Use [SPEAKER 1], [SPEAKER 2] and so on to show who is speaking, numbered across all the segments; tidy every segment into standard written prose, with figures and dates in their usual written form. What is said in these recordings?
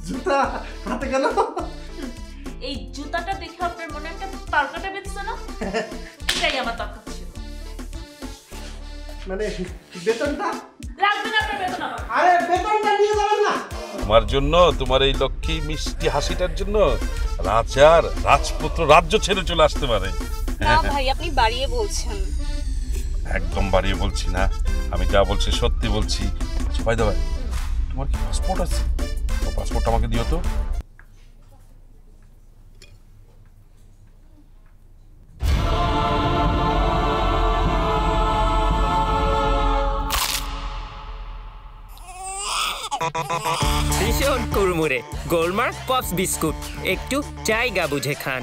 [SPEAKER 1] জুতা হাতে কেন?
[SPEAKER 2] এই জুতাটা দেখে আপনার মনে একটা তারকাটা বেঁচছে না? এটাই আমার দরকার ছিল।
[SPEAKER 1] মানে বেতনটা
[SPEAKER 2] রাখবেন আপনার বেতন আমার।
[SPEAKER 1] আরে বেতনটা নিয়ে যাবেন না?
[SPEAKER 3] তোমার জন্য, তোমার এই লক্ষ্মী মিষ্টি হাসিটার জন্য রাজার রাজপুত্র রাজ্য ছেড়ে চলে আসতে পারে।
[SPEAKER 4] না ভাই, আপনি বাড়িয়ে বলছেন।
[SPEAKER 3] একদম বাড়িয়ে বলছি না, আমি যা বলছি সত্যি বলছি। ভাই দাদা, তোমার কি পাসপোর্ট আছে? পাসপোর্টটা আমাকে দিও তো।
[SPEAKER 5] ভীষণ কুড়মুড়ে গোলমার্ক পপস বিস্কুট, একটু জায়গা বুঝে খান।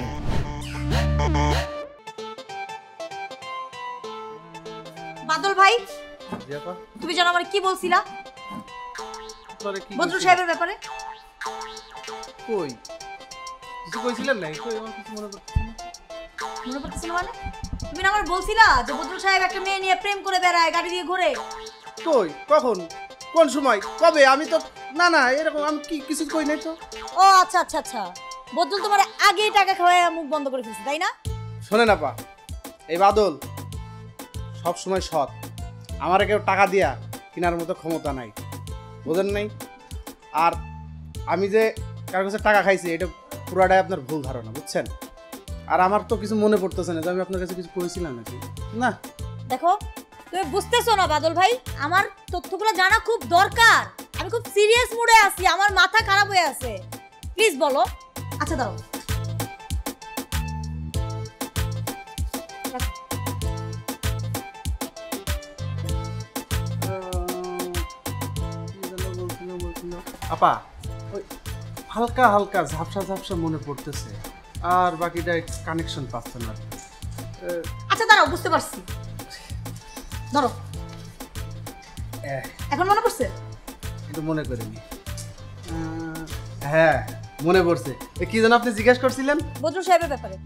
[SPEAKER 6] বাদল ভাই, তুমি জানো আমার কি বলছিলা বদরুল সাহেবের ব্যাপারে?
[SPEAKER 1] কই কিছু কইছিলেন না? কই আমার কিছু মনে পড়ছে না।
[SPEAKER 6] মনে পড়তেছিল মানে? তুমি না আমার বলছিলা যে বদরুল সাহেব একটা মেয়ে নিয়ে প্রেম করে বেড়ায়, গাড়ি দিয়ে ঘোরে।
[SPEAKER 1] কই, কখন, কোন সময়, কবে? আমি তো না না এরকম আমি কিছু কই নাই তো।
[SPEAKER 6] ও আচ্ছা আচ্ছা আচ্ছা, বদরুল তোমার আগেই টাকা খাওয়ায় মুখ বন্ধ করে ফেলছে, তাই না?
[SPEAKER 1] শোনেন আপা, এই বাদল সব সময় সৎ। আমার কেউ টাকা দিয়া কেনার মতো ক্ষমতা নাই, বোঝেন নাই? আর আমি যে কার কাছে টাকা খাইছি এটা পুরাটাই আপনার ভুল ধারণা, বুঝছেন? আর আমার তো কিছু মনে পড়তেছে না যে আমি আপনার কাছে কিছু করেছিলাম নাকি। না
[SPEAKER 6] দেখো, তুমি বুঝতেছো না বাদল ভাই, আমার তথ্যগুলো জানা খুব দরকার। আমি খুব সিরিয়াস মুডে আছি, আমার মাথা খারাপ হয়ে আছে। প্লিজ বলো। আচ্ছা দাও।
[SPEAKER 1] আপা ওই হালকা হালকা ঝাপসা ঝাপসা মনে পড়তেছে, আর বাকিটা কানেকশন পাচ্ছে না।
[SPEAKER 6] আচ্ছা দাঁড়াও, বুঝতে পারছি। ধরো, এখন মনে পড়ছে?
[SPEAKER 1] একটু মনে করিনি। হ্যাঁ মনে পড়ছে। কি যেন আপনি জিজ্ঞেস করছিলেন?
[SPEAKER 6] বদরুল সাহেবের ব্যাপারে।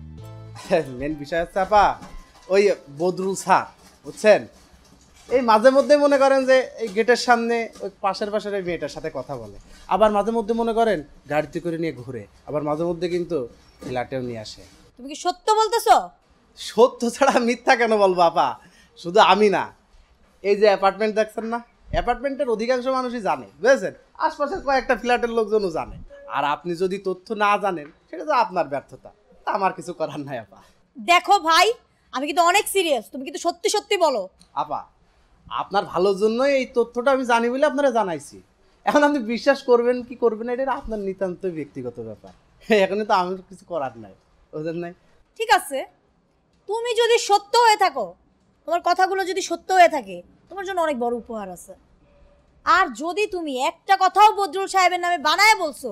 [SPEAKER 1] মেন বিষয় হচ্ছে আপা, ওই বদরুল স্যার বুঝছেন, এই মাঝে মধ্যে মনে করেন যে এই গেটের সামনে ওই পাশের ওই মেয়েটার সাথে কথা বলে, আবার মাঝে মধ্যে মনে করেন গাড়িতে করে নিয়ে ঘুরে, আবার মাঝে মধ্যে কিন্তু ফ্ল্যাটেও নিয়ে আসে।
[SPEAKER 6] তুমি কি সত্য বলতেছো?
[SPEAKER 1] সত্য ছাড়া মিথ্যা কেন বলবো আপা? শুধু আমি না, এই যে অ্যাপার্টমেন্ট দেখছেন না, অ্যাপার্টমেন্টের অধিকাংশ মানুষই জানে, বুঝেছেন? আশপাশের কয়েকটা ফ্ল্যাটের লোকজনও জানে। আর আপনি যদি তথ্য না জানেন সেটা তো আপনার ব্যর্থতা, তা আমার কিছু করার নাই আপা।
[SPEAKER 6] দেখো ভাই, আমি কিন্তু অনেক সিরিয়াস, তুমি কিন্তু সত্যি সত্যি বলো।
[SPEAKER 1] আপা, আপনার ভালোর জন্যই এই তথ্যটা আমি জানি বলে আপনারা জানাইছি। এখন আপনি বিশ্বাস করবেন কি করবেন না এটা আপনার নিতান্ত ব্যক্তিগত ব্যাপার, এখানে তো আমার কিছু করার নাই, বুঝলেন নাই?
[SPEAKER 6] ঠিক আছে, তুমি যদি সত্য হয়ে থাকো, তোমার কথাগুলো যদি সত্য হয়ে থাকে, তোমার জন্য অনেক বড় উপহার আছে। আর যদি তুমি একটা কথাও বদরুল সাহেবের নামে বানায় বলছো,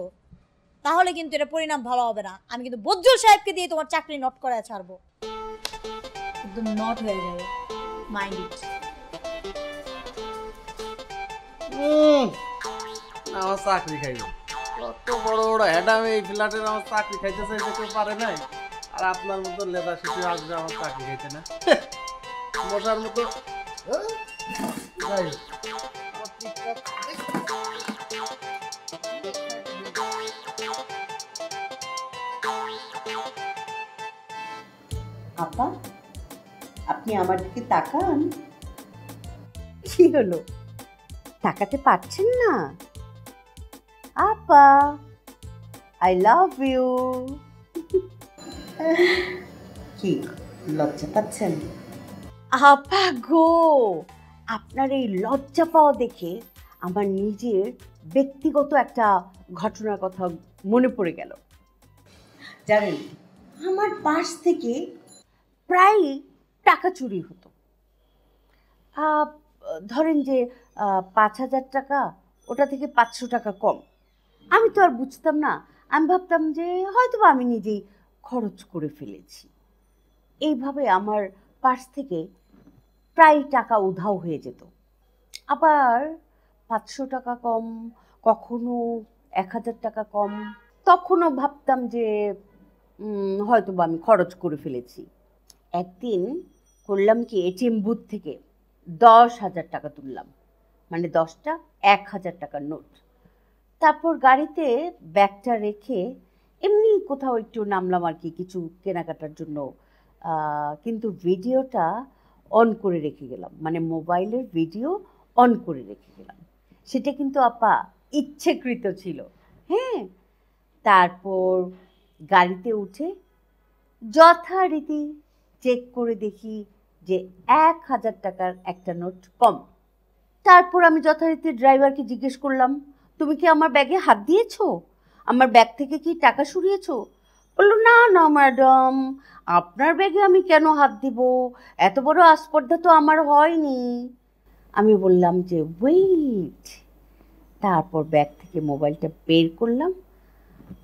[SPEAKER 6] তাহলে কিন্তু এটা পরিণাম ভালো হবে না। আমি কিন্তু বদরুল সাহেবকে দিয়ে তোমার চাকরি নট করায় ছাড়বো, একদম নট হয়ে যাবে, মাইন্ড ইট।
[SPEAKER 1] আমার চাকরি খাইব, কত বড় বড় হ্যাডাম এই ফ্ল্যাটের আমার চাকরি খাইতে চাইতে কেউ পারে নাই, আর আপনার মতো লেদা শিশু আসবে আমার চাকরি খাইতে না, মশার মতো।
[SPEAKER 7] আপা, আপনি আমার দিকে তাকান। কি হলো, তাকাতে পারছেন না? আপা, আই লাভ ইউ। কি লজ্জা পাচ্ছেন? আপা গো, আপনার এই লজ্জা পাওয়া দেখে আমার নিজের ব্যক্তিগত একটা ঘটনার কথা মনে পড়ে গেল। জানেন, আমার পাশ থেকে প্রায় টাকা চুরি হতো। ধরেন যে 5,000 টাকা, ওটা থেকে 500 টাকা কম। আমি তো আর বুঝতাম না, আমি ভাবতাম যে হয়তো আমি নিজেই খরচ করে ফেলেছি। এইভাবে আমার পার্স থেকে প্রায় টাকা উধাও হয়ে যেত। আবার 500 টাকা কম, কখনো 1000 টাকা কম। তখনও ভাবতাম যে হয়তো আমি খরচ করে ফেলেছি। একদিন করলাম কি, এটিএম বুথ থেকে 10,000 টাকা তুললাম, মানে 10টা 1,000 টাকার নোট। তারপর গাড়িতে ব্যাগটা রেখে এমনি কোথাও একটু নামলাম আর কি, কিছু কেনাকাটার জন্য। কিন্তু ভিডিওটা অন করে রেখে গেলাম, মানে মোবাইলের ভিডিও অন করে রেখে গেলাম। সেটা কিন্তু আপা ইচ্ছেকৃত ছিল। হ্যাঁ, তারপর গাড়িতে উঠে যথারীতি চেক করে দেখি যে 1000 টাকার একটা নোট কম। তারপর আমি যথারীতি ড্রাইভারকে জিজ্ঞেস করলাম, তুমি কি আমার ব্যাগে হাত দিয়েছো? আমার ব্যাগ থেকে কি টাকা সরিয়েছো? বললো, না না ম্যাডাম, আপনার ব্যাগে আমি কেন হাত দিব, এত বড় আস্পর্ধা তো আমার হয়নি। আমি বললাম যে ওয়েট। তারপর ব্যাগ থেকে মোবাইলটা বের করলাম,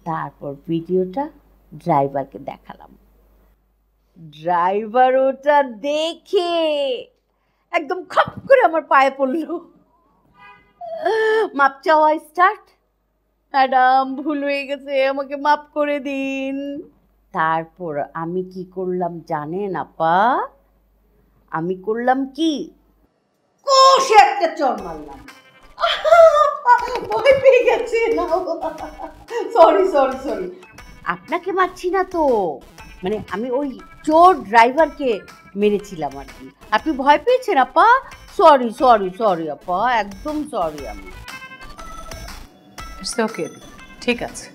[SPEAKER 7] তারপর ভিডিওটা ড্রাইভারকে দেখালাম। ড্রাইভার ওটা দেখে একদম খপ করে আমার পায়ে পড়লো। মাপ চাওয়া স্টার্ট। ম্যাডাম, ভুল হয়ে গেছে, আমাকে মাপ করে দিন। তারপর আমি কি করলাম জানেন আপা? আমি করলাম কি, কষে একটা চড় মারলাম। ভয় পেয়ে গেছে। সরি সরি সরি, আপনাকে মারছি না তো, মানে আমি ওই চোর ড্রাইভারকে মেরেছিলাম আর কি। আপনি ভয় পেয়েছেন আপা? সরি সরি সরি আপা, একদম সরি। আমি
[SPEAKER 8] ইটস ওকে, ঠিক আছে।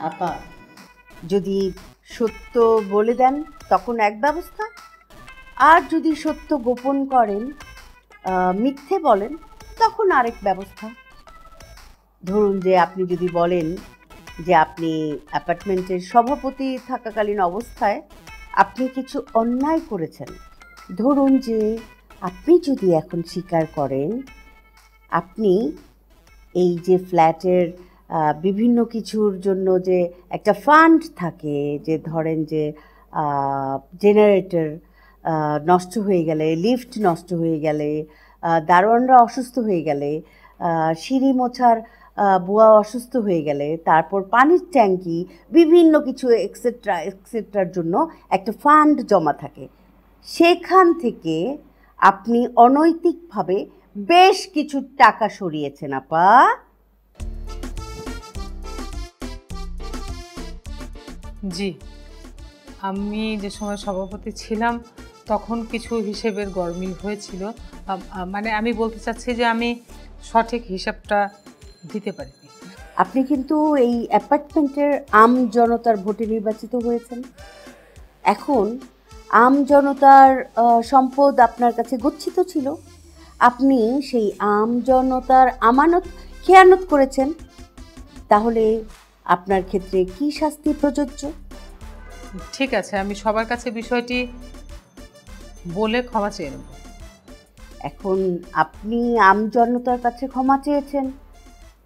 [SPEAKER 7] আপা যদি সত্য বলে দেন তখন এক ব্যবস্থা, আর যদি সত্য গোপন করেন, মিথ্যে বলেন, তখন আরেক ব্যবস্থা। ধরুন যে আপনি যদি বলেন যে আপনি অ্যাপার্টমেন্টের সভাপতি থাকাকালীন অবস্থায় আপনি কিছু অন্যায় করেছেন। ধরুন যে আপনি যদি এখন স্বীকার করেন আপনি এই যে ফ্ল্যাটের বিভিন্ন কিছুর জন্য যে একটা ফান্ড থাকে, যে ধরেন যে জেনারেটর নষ্ট হয়ে গেলে, লিফট নষ্ট হয়ে গেলে, দারোয়ানরা অসুস্থ হয়ে গেলে, সিঁড়ি মোছার বুয়া অসুস্থ হয়ে গেলে, তারপর পানির ট্যাঙ্কি, বিভিন্ন কিছু এক্সেট্রা এক্সেট্রার জন্য একটা ফান্ড জমা থাকে। সেখান থেকে আপনি অনৈতিকভাবে বেশ কিছু টাকা সরিয়েছেন আপা।
[SPEAKER 8] জি, আমি যে সময় সভাপতি ছিলাম তখন কিছু হিসেবের গরমিল হয়েছিল। মানে আমি বলতে চাচ্ছি যে আমি সঠিক হিসাবটা দিতে পারিনি।
[SPEAKER 7] আপনি কিন্তু এই অ্যাপার্টমেন্টের আম জনতার ভোটে নির্বাচিত হয়েছেন। এখন আম জনতার সম্পদ আপনার কাছে গচ্ছিত ছিল, আপনি সেই আম জনতার আমানত খেয়ানত করেছেন। তাহলে আপনার ক্ষেত্রে কি শাস্তি প্রযোজ্য?
[SPEAKER 8] ঠিক আছে, আমি সবার কাছে বিষয়টি বলে ক্ষমা চেয়ে নেব।
[SPEAKER 7] এখন আপনি আম জনতার কাছে ক্ষমা চেয়েছেন,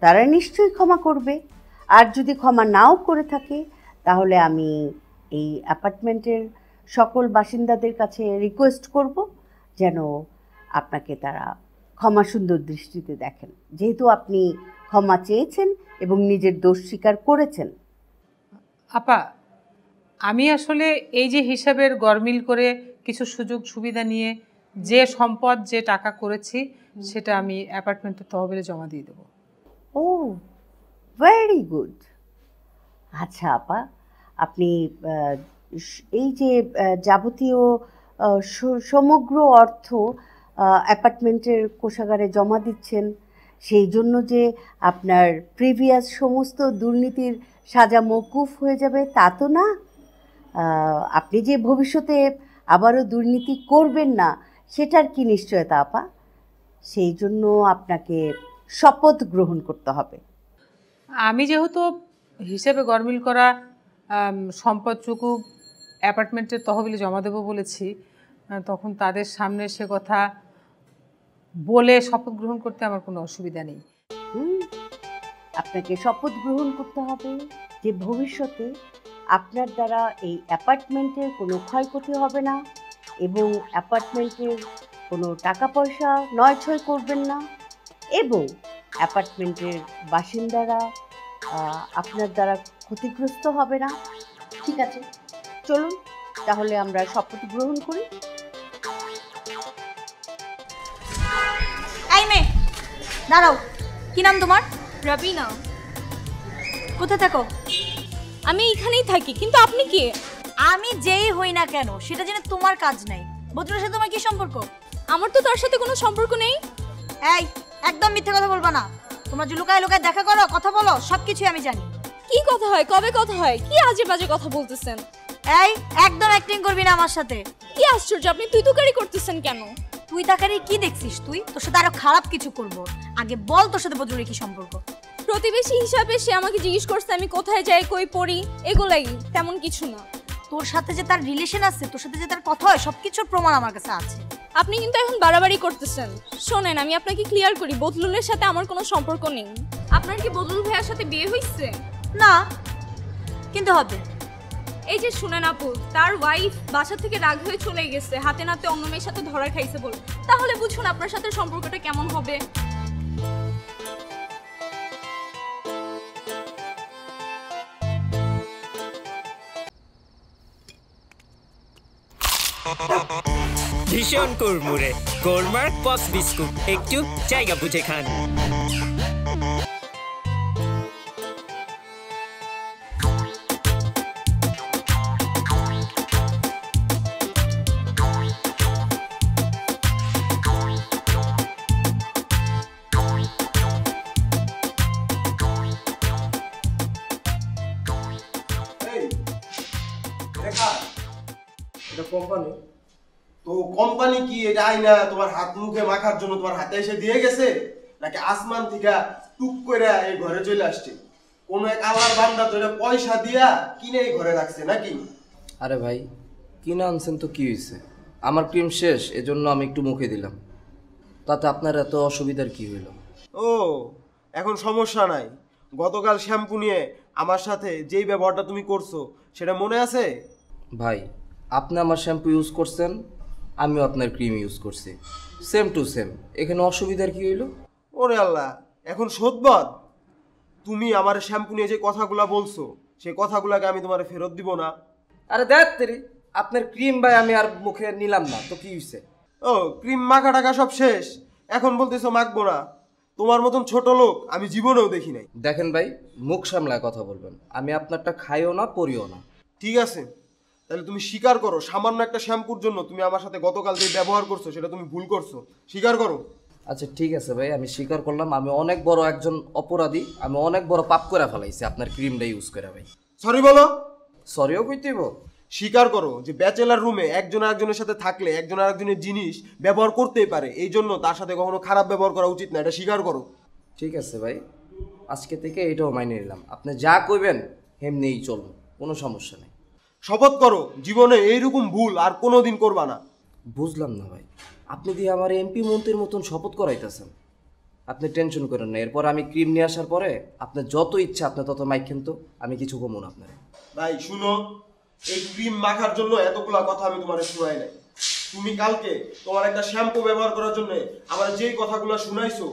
[SPEAKER 7] তারা নিশ্চয়ই ক্ষমা করবে। আর যদি ক্ষমা নাও করে থাকে তাহলে আমি এই অ্যাপার্টমেন্টের সকল বাসিন্দাদের কাছে রিকোয়েস্ট করব যেন আপনাকে তারা ক্ষমা সুন্দর দৃষ্টিতে দেখেন, যেহেতু আপনি ক্ষমা চেয়েছেন এবং নিজের দোষ স্বীকার করেছেন।
[SPEAKER 8] আপা, আমি আসলে এই যে হিসাবের গরমিল করে কিছু সুযোগ সুবিধা নিয়ে যে সম্পদ, যে টাকা করেছি সেটা আমি অ্যাপার্টমেন্টের তহবিলে জমা দিয়ে দেবো।
[SPEAKER 7] ও, ভেরি গুড। আচ্ছা আপা, আপনি এই যে যাবতীয় সমগ্র অর্থ অ্যাপার্টমেন্টের কোষাগারে জমা দিচ্ছেন, সেই জন্য যে আপনার প্রিভিয়াস সমস্ত দুর্নীতির সাজা মওকুফ হয়ে যাবে তা তো না। আপনি যে ভবিষ্যতে আবারও দুর্নীতি করবেন না সেটার কি নিশ্চয়তা আপা? সেই জন্য আপনাকে শপথ গ্রহণ করতে হবে।
[SPEAKER 8] আমি যেহেতু হিসেবে গরমিল করা সম্পদটুকু অ্যাপার্টমেন্টের তহবিলে জমা দেবো বলেছি, তখন তাদের সামনে সে কথা বলে শপথ গ্রহণ করতে আমার কোনো অসুবিধা নেই।
[SPEAKER 7] আপনাকে শপথ গ্রহণ করতে হবে যে ভবিষ্যতে আপনার দ্বারা এই অ্যাপার্টমেন্টের কোনো ক্ষয়ক্ষতি হবে না এবং অ্যাপার্টমেন্টের কোনো টাকা পয়সা নয়ছয় করবেন না, এবং অ্যাপার্টমেন্টের বাসিন্দারা আপনার দ্বারা ক্ষতিগ্রস্ত হবে না। ঠিক আছে, চলুন তাহলে আমরা শপথ গ্রহণ করি।
[SPEAKER 6] এই মেয়ে, দাঁড়াও। কি নাম তোমার?
[SPEAKER 4] রাবিনা।
[SPEAKER 6] কোথায় থাকো?
[SPEAKER 4] আমি এখানেই থাকি, কিন্তু আপনি কে?
[SPEAKER 6] আমি যেই হই না কেন সেটা জেনে তোমার কাজ নাই। বদরুলের সাথে তোমার কি সম্পর্ক?
[SPEAKER 4] আমার তো তার সাথে কোনো সম্পর্ক নেই।
[SPEAKER 6] এই একদম মিথ্যে কথা বলবা না। তোমরা যে লুকায় লুকায় দেখা করো, কথা বলো, সবকিছুই আমি জানি।
[SPEAKER 4] কি কথা হয়, কবে কথা হয়, কি আজে বাজে কথা বলতেছেন?
[SPEAKER 6] এই একদম অ্যাক্টিং করবি না আমার সাথে।
[SPEAKER 4] কি আশ্চর্য, আপনি তুই তুকারি করতেছেন কেন?
[SPEAKER 6] তুই তাকারি কি দেখছিস? তুই তোর সাথে আরো খারাপ কিছু করব। আগে বল তোর সাথে বদরুলের কি সম্পর্ক?
[SPEAKER 4] প্রতিবেশী হিসাবে সে আমাকে জিজ্ঞেস করছে আমি কোথায় যাই, কই পড়ি, এগুলাই, তেমন কিছু না।
[SPEAKER 6] তোর সাথে যে তার রিলেশন আছে, তোর সাথে যে তার কথা হয়, সবকিছুর প্রমাণ আমার কাছে আছে।
[SPEAKER 4] আপনি কিন্তু এখন বাড়াবাড়ি করতেছেন। শোনেন, আমি আপনাকে ক্লিয়ার করি, বদলুলের সাথে আমার কোনো সম্পর্ক নেই। আপনার কি বদলুল ভাইয়ার সাথে বিয়ে হয়েছে?
[SPEAKER 6] না, কিন্তু হবে।
[SPEAKER 4] এই যে শুনেন আপু, তার ওয়াইফ বাসা থেকে রাগ হয়ে চলে গেছে, হাতে নাতে অন্য মেয়ের সাথে ধরা খাইছে বলে। তাহলে বুঝুন আপনার সাথে সম্পর্কটা কেমন হবে।
[SPEAKER 5] ভীষণ কুড়মুড়ে গোলমার্ক পপস বিস্কুট, একটু জায়গা বুঝে খান।
[SPEAKER 9] এটা কোম্পানি তো কোম্পানি কি এটা আইনা তোমার হাত মুখে মাখার জন্য তোমার হাতে এসে দিয়ে গেছে, নাকি আসমান থেকে টুক করে এই ঘরে চলে আসছে? কোন এক আল্লাহর বান্দা তো এটা পয়সা দিয়া কিনে এই ঘরে রাখছে নাকি?
[SPEAKER 10] আরে ভাই কিনে আনছেন তো কি হয়েছে, আমার ক্রিম শেষ এজন্য আমি একটু মুখে দিলাম, তাতে আপনার এত অসুবিধার কি হইল?
[SPEAKER 9] ও এখন সমস্যা নাই। গতকাল শ্যাম্পু নিয়ে আমার সাথে যেই ব্যবহারটা তুমি করছো সেটা মনে আছে?
[SPEAKER 10] ভাই আপনি আমার শ্যাম্পু ইউজ করছেন, আমিও আপনার ক্রিম ইউজ করছি, সেম টু সেম, এখানে অসুবিধার কি হইল?
[SPEAKER 9] ওরে আল্লাহ, এখন শোধবদ তুমি আমার শ্যাম্পু নিয়ে যে কথাগুলা বলছো সেই কথাগুলাকে আমি তোমার ফেরত দিব না।
[SPEAKER 10] আরে দেখ তেরি, আপনার ক্রিম ভাই আমি আর মুখে নিলাম না তো কি হয়েছে?
[SPEAKER 9] ও ক্রিম মাখা টাকা সব শেষ, এখন বলতেছো মাখবো না? তোমার মতন ছোট লোক আমি জীবনেও দেখি নাই।
[SPEAKER 10] দেখেন ভাই, মুখ সামলায় কথা বলবেন, আমি আপনারটা খাইও না পরিও না।
[SPEAKER 9] ঠিক আছে, তাহলে তুমি স্বীকার করো সামান্য একটা শ্যাম্পুর জন্য তুমি আমার সাথে গতকাল যে ব্যবহার করছো সেটা তুমি ভুল করছো, স্বীকার করো।
[SPEAKER 10] আচ্ছা ঠিক আছে ভাই, আমি স্বীকার করলাম আমি অনেক বড় একজন অপরাধী, আমি অনেক বড় পাপ করে ফেলাইছি আপনার ক্রিমটা ইউজ করে। ভাই
[SPEAKER 9] সরি বলো।
[SPEAKER 10] সরিও কইতেইব?
[SPEAKER 9] স্বীকার করো যে ব্যাচেলার রুমে একজন আরেকজনের সাথে থাকলে একজন আরেকজনের জিনিস ব্যবহার করতেই পারে, এই জন্য তার সাথে কখনো খারাপ ব্যবহার করা উচিত না, এটা স্বীকার করো।
[SPEAKER 10] ঠিক আছে ভাই, আজকে থেকে এটাও মাইনে নিলাম, আপনি যা কইবেন এমনিই চলুন, কোনো সমস্যা নেই।
[SPEAKER 9] শপথ করো জীবনে এইরকম ভুল আর কোনোদিন করবা না।
[SPEAKER 10] বুঝলাম না ভাই, আপনি দিয়ে আমার এমপি মন্ত্রীর মতন শপথ করাইতেছেন। আপনি টেনশন করেন না, এরপর আমি ক্রিম নিয়ে আসার পরে আপনার যত ইচ্ছা আপনি তত মাইকেন, তো আমি কিছু কমু না আপনার।
[SPEAKER 9] ভাই শুনো, এই ক্রিম মাখার জন্য এতগুলা কথা আমি তোমার শোনাই নাই। তুমি কালকে তোমার একটা শ্যাম্পু ব্যবহার করার জন্য আমার যেই কথাগুলো শুনাইছো,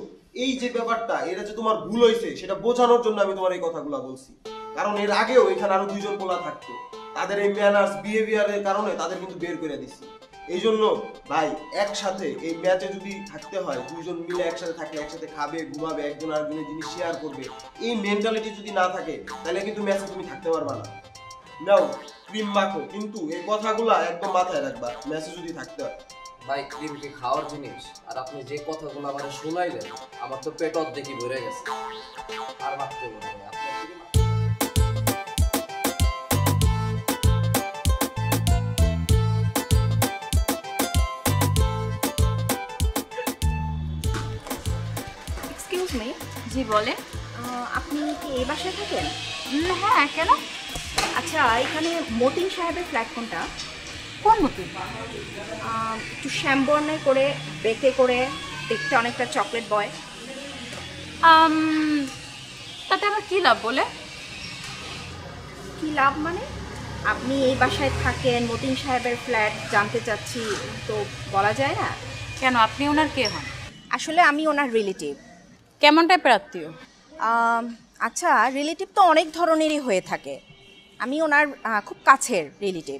[SPEAKER 9] এই যে ব্যাপারটা এটা যে তোমার ভুল হয়েছে সেটা বোঝানোর জন্য আমি তোমার এই কথাগুলো বলছি। কারণ এর আগেও এখানে আরো দুইজন পোলা থাকতো, তাদের এই ম্যানার্স বিহেভিয়ারের কারণে তাদের কিন্তু বের করে দিচ্ছি। এই জন্য ভাই একসাথে এই ম্যাচে যদি থাকতে হয়, দুইজন মিলে একসাথে থাকলে একসাথে খাবে ঘুমাবে, একজন আরেকজনের জিনিস শেয়ার করবে, এই মেন্টালিটি যদি না থাকে তাহলে কিন্তু ম্যাচে তুমি থাকতে পারবা না। নাও ক্রিম মাখো, কিন্তু এই কথাগুলা একদম মাথায় রাখবা ম্যাচে যদি থাকতে হয়।
[SPEAKER 10] ভাই ক্রিম কি খাওয়ার জিনিস? আর আপনি যে কথাগুলো আমার শুনাইলেন আমার তো পেট অর্ধেকই ভরে গেছে, আর ভাবতে বলবো না।
[SPEAKER 11] Excuse me. জি বলেন। আপনি কি এই বাসায় থাকেন?
[SPEAKER 6] হ্যাঁ, কেন?
[SPEAKER 11] আচ্ছা, এখানে মতিন সাহেবের ফ্ল্যাট কোনটা?
[SPEAKER 6] কোন মতিন?
[SPEAKER 11] একটু শ্যামবর্ণের করে, বেকে করে, দেখতে অনেকটা চকলেট বয়।
[SPEAKER 6] তাতে আমার কি লাভ বলে?
[SPEAKER 11] কি লাভ মানে? আপনি এই বাসায় থাকেন, মতিন সাহেবের ফ্ল্যাট, জানতে চাচ্ছি তো বলা যায় না?
[SPEAKER 6] কেন, আপনি ওনার কে হন?
[SPEAKER 11] আসলে আমি ওনার রিলেটিভ।
[SPEAKER 6] কেমন টাইপের আত্মীয়?
[SPEAKER 11] আচ্ছা, রিলেটিভ তো অনেক ধরনেরই হয়ে থাকে, আমি ওনার খুব কাছের রিলেটিভ।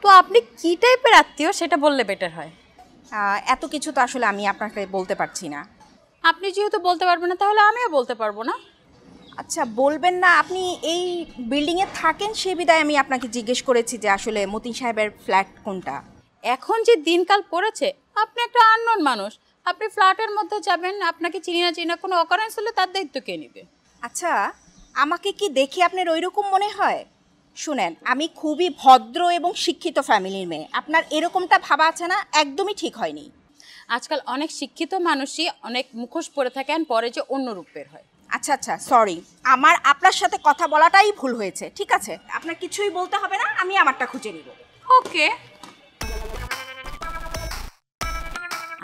[SPEAKER 6] তো আপনি কি টাইপের আত্মীয় সেটা বললে বেটার হয়।
[SPEAKER 11] এত কিছু তো আসলে আমি আপনাকে বলতে পারছি না।
[SPEAKER 12] আপনি যেহেতু বলতে পারবেন না তাহলে আমিও বলতে পারবো না।
[SPEAKER 11] আচ্ছা বলবেন না, আপনি এই বিল্ডিংয়ে থাকেন সে বিদায় আমি আপনাকে জিজ্ঞেস করেছি যে আসলে মতিন সাহেবের ফ্ল্যাট কোনটা।
[SPEAKER 12] এখন যে দিনকাল পড়েছে, আপনি একটা আননোন মানুষ, আপনি ফ্ল্যাটের মধ্যে যাবেন, আপনাকে চিনি না চিনি না, কোনো অকারেন্স হলে তার দায়িত্ব কে নেবে?
[SPEAKER 11] আচ্ছা আমাকে কি দেখে আপনার ওইরকম মনে হয়? শুনেন, আমি খুবই ভদ্র এবং শিক্ষিত ফ্যামিলির মেয়ে, আপনার এরকমটা ভাবা আছে না, একদমই ঠিক হয়নি।
[SPEAKER 12] আজকাল অনেক শিক্ষিত মানুষই অনেক মুখোশ পরে থাকেন, পরে যে অন্য রূপের হয়।
[SPEAKER 11] আচ্ছা আচ্ছা সরি, আমার আপনার সাথে কথা বলাটাই ভুল হয়েছে। ঠিক আছে, আপনার কিছুই বলতে হবে না, আমি আমারটা খুঁজে নিব।
[SPEAKER 12] ওকে।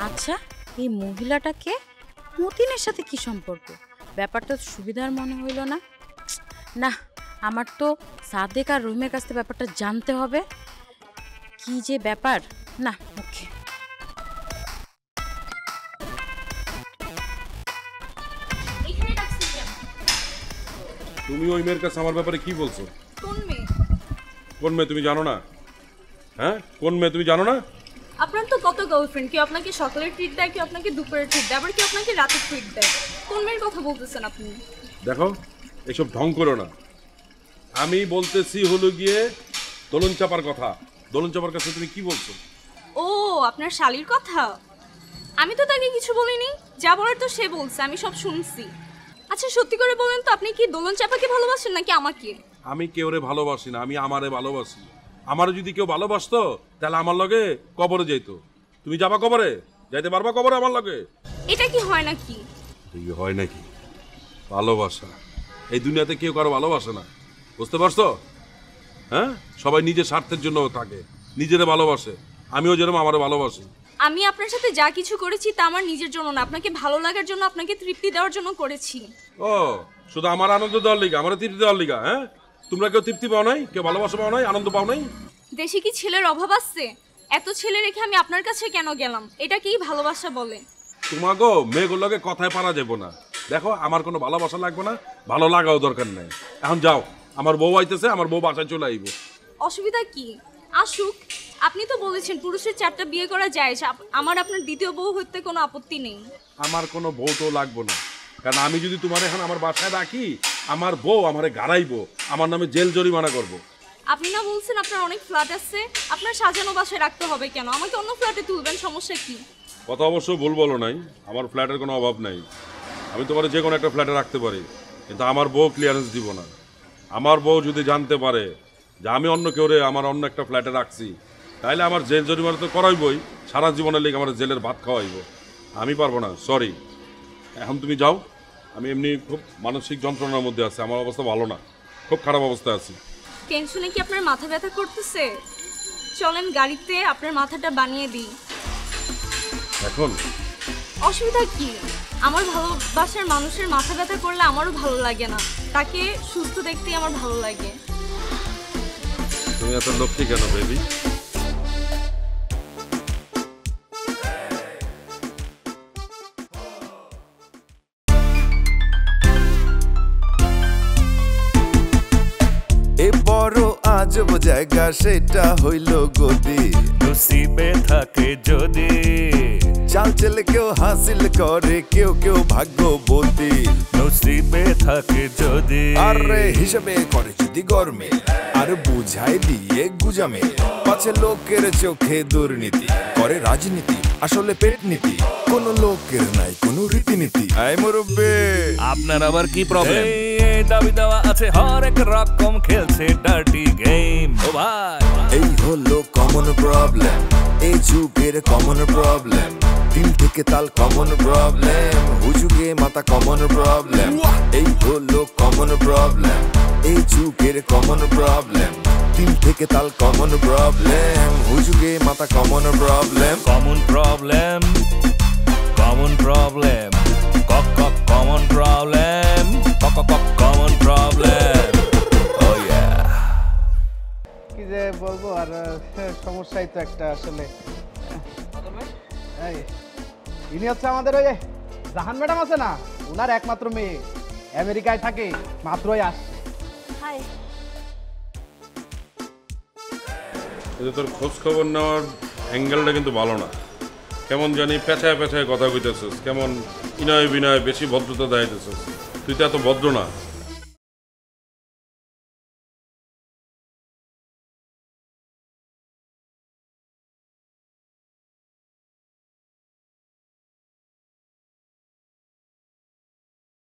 [SPEAKER 12] আচ্ছা এই মহিলাটাকে মতিনের সাথে কি সম্পর্ক? ব্যাপারটা সুবিধার মনে হইল না। না, আমার তো সাদেক আর রহিমের কাছ থেকে ব্যাপারটা জানতে হবে। কি যে ব্যাপার, না ওকে।
[SPEAKER 3] তুমি ওই মেয়ের কাছে আমার ব্যাপারে কি বলছো?
[SPEAKER 4] কোন মেয়ে?
[SPEAKER 3] কোন মেয়ে তুমি জানো না? হ্যাঁ, কোন মেয়ে তুমি জানো না?
[SPEAKER 4] আপনার তো কত গার্লফ্রেন্ড, কেউ আপনাকে সকালে ট্রিট দেয়, কেউ আপনাকে দুপুরে ট্রিট দেয়, আবার কেউ আপনাকে রাতে ট্রিট দেয়। কোন মেয়ের কথা বলতেছেন আপনি?
[SPEAKER 3] দেখো এসব ঢং করো না। আমি বলতেছি হলো গিয়ে দোলন চাপার কথা। দোলন চাপার কাছে তুমি কি বলছো?
[SPEAKER 4] ও আপনার শালির কথা? আমি তো তাকে কিছু বলিনি, যা বলার তো সে বলছে, আমি সব শুনছি। আচ্ছা সত্যি করে বলেন তো, আপনি কি দোলন চাপাকে ভালোবাসেন নাকি আমাকে?
[SPEAKER 3] আমি কেউরে ভালোবাসি না, আমি আমারে ভালোবাসি। আমারে যদি কেউ ভালোবাসতো তাহলে আমার লগে কবরে যাইতো। তুমি যাবা কবরে? যাইতে পারবা কবরে আমার লগে?
[SPEAKER 4] এটা কি হয় নাকি?
[SPEAKER 3] এই হয় নাকি? ভালোবাসা এই দুনিয়াতে কেউ কারো ভালোবাসে না, বুঝতে পারছো? হ্যাঁ, সবাই নিজের স্বার্থের জন্য থাকে, নিজেরে ভালোবাসে। আমিও যেরকম আমারে ভালোবাসি।
[SPEAKER 4] আমি আপনার সাথে যা কিছু করেছি তা আমার নিজের জন্য না, আপনাকে ভালো লাগার জন্য, আপনাকে তৃপ্তি দেওয়ার জন্য করেছি।
[SPEAKER 3] ও শুধু আমার আনন্দ দেওয়ার লিগা, আমার তৃপ্তি দেওয়ার লিগা? হ্যাঁ, তোমরা কেউ তৃপ্তি পাও নাই, কেউ ভালোবাসা পাও নাই, আনন্দ পাও নাই?
[SPEAKER 4] দেশে কি ছেলের অভাব আছে? এত ছেলে রেখে আমি আপনার কাছে কেন গেলাম? এটা কি ভালোবাসা বলে?
[SPEAKER 3] তোমাকে মেয়েগুলোকে কথায় পারা যাবো না। দেখো আমার কোনো ভালোবাসা লাগবে না, ভালো লাগাও দরকার নেই। এখন যাও, আমার বউ আইতেছে, আমার বউ বাসায় চলে আইব।
[SPEAKER 4] অসুবিধা কি? আসুক। আপনি তো বলেছেন পুরুষের 4টা বিয়ে করা যায়, আমার আপনার দ্বিতীয় বউ হতে কোনো আপত্তি নেই।
[SPEAKER 3] আমার কোনো বউ তো লাগবো না, কারণ আমি যদি তোমার এখন আমার বাসায় রাখি, আমার বউ আমারে গাড়াইবো, আমার নামে জেল জরিমানা করবো।
[SPEAKER 4] আপনি না বলছেন আপনার অনেক ফ্ল্যাট আছে, আপনার সাজানো বাসায় রাখতে হবে কেন? আমাকে অন্য ফ্ল্যাটে তুলবেন, সমস্যা কি?
[SPEAKER 3] কথা অবশ্য ভুল বলো নাই, আমার ফ্ল্যাটের কোনো অভাব নাই। আমি তোমার যে কোনো একটা ফ্ল্যাটে রাখতে পারি, কিন্তু আমার বউ ক্লিয়ারেন্স দিব না। আমার বউ যদি জানতে পারে যে আমি অন্য কেউরে আমার অন্য একটা ফ্ল্যাটে রাখছি, তাইলে আমার জেল জরিমানা তো করাইবই, সারা জীবনের লেগে আমার জেলের ভাত খাওয়াইব। আমি পারবো না, সরি। এখন তুমি যাও, আমি এমনি খুব মানসিক যন্ত্রণার মধ্যে আছি, আমার অবস্থা ভালো না, খুব খারাপ অবস্থায় আছি।
[SPEAKER 4] টেনশনে কি আপনার মাথা ব্যথা করতেছে? চলেন গাড়িতে আপনার মাথাটা বানিয়ে দিই।
[SPEAKER 3] এখন
[SPEAKER 4] অসুবিধা কি? আমার ভালোবাসার মানুষের মাথা ব্যথা করলে আমারও ভালো লাগে না, তাকে সুস্থ দেখতেই আমার ভালো লাগে।
[SPEAKER 3] তুমি এত লক্ষ্মী কেন বেবি?
[SPEAKER 13] এ বড় আজব জায়গা, সেটা হইল গদি। নসিবে থাকে যদি চাল চেলে কেউ হাসিল করে, কেউ কেউ ভাগ্যবতী। নসিবে থাকে যদি আরে হিসাবে করে যদি গরমে, আর বুঝাই দিয়ে গুজামে। পাছে লোকের চোখে দুর্নীতি করে রাজনীতি, আসলে পেট নীতি। কোন লোকের নাই কোন রীতিনীতি। আই মুরব্বে,
[SPEAKER 14] আপনার আবার কি প্রবলেম? দাবি দেওয়া আছে, হরেক রকম খেলছে ডার্টি গেম। ও ভাই,
[SPEAKER 13] এই হলো কমন প্রবলেম, এই যুগের কমন প্রবলেম। তিল থেকে তাল কমন প্রবলেম, হুজুগে মাথা কমন প্রবলেম। এই হলো কমন প্রবলেম, এই যুগের কমন প্রবলেম। তিল থেকে তাল কমন প্রবলেম, হুজুগে মাথা common problem.
[SPEAKER 14] Common problem, common problem, কক কক কমন প্রবলেম, কক কক কমন প্রবলেম। ও ইয়া,
[SPEAKER 1] কি যে বলবো আর, সমস্যাই তো একটা আসলে। ইনি হচ্ছে আমাদের ওই জাহান ম্যাডাম আছে না, ওনার একমাত্র মেয়ে, আমেরিকায় থাকে, মাত্রই আসছে।
[SPEAKER 6] হাই।
[SPEAKER 3] তোর খোঁজ খবর নেওয়ার অ্যাঙ্গেলটা কিন্তু ভালো না। কেমন জানি পেঁচায় পেঁচায় কথা কইতেছিস, কেমন বিনয় বিনয় বেশি ভদ্রতা দেখাইতেছিস। তুই তো এত ভদ্র না।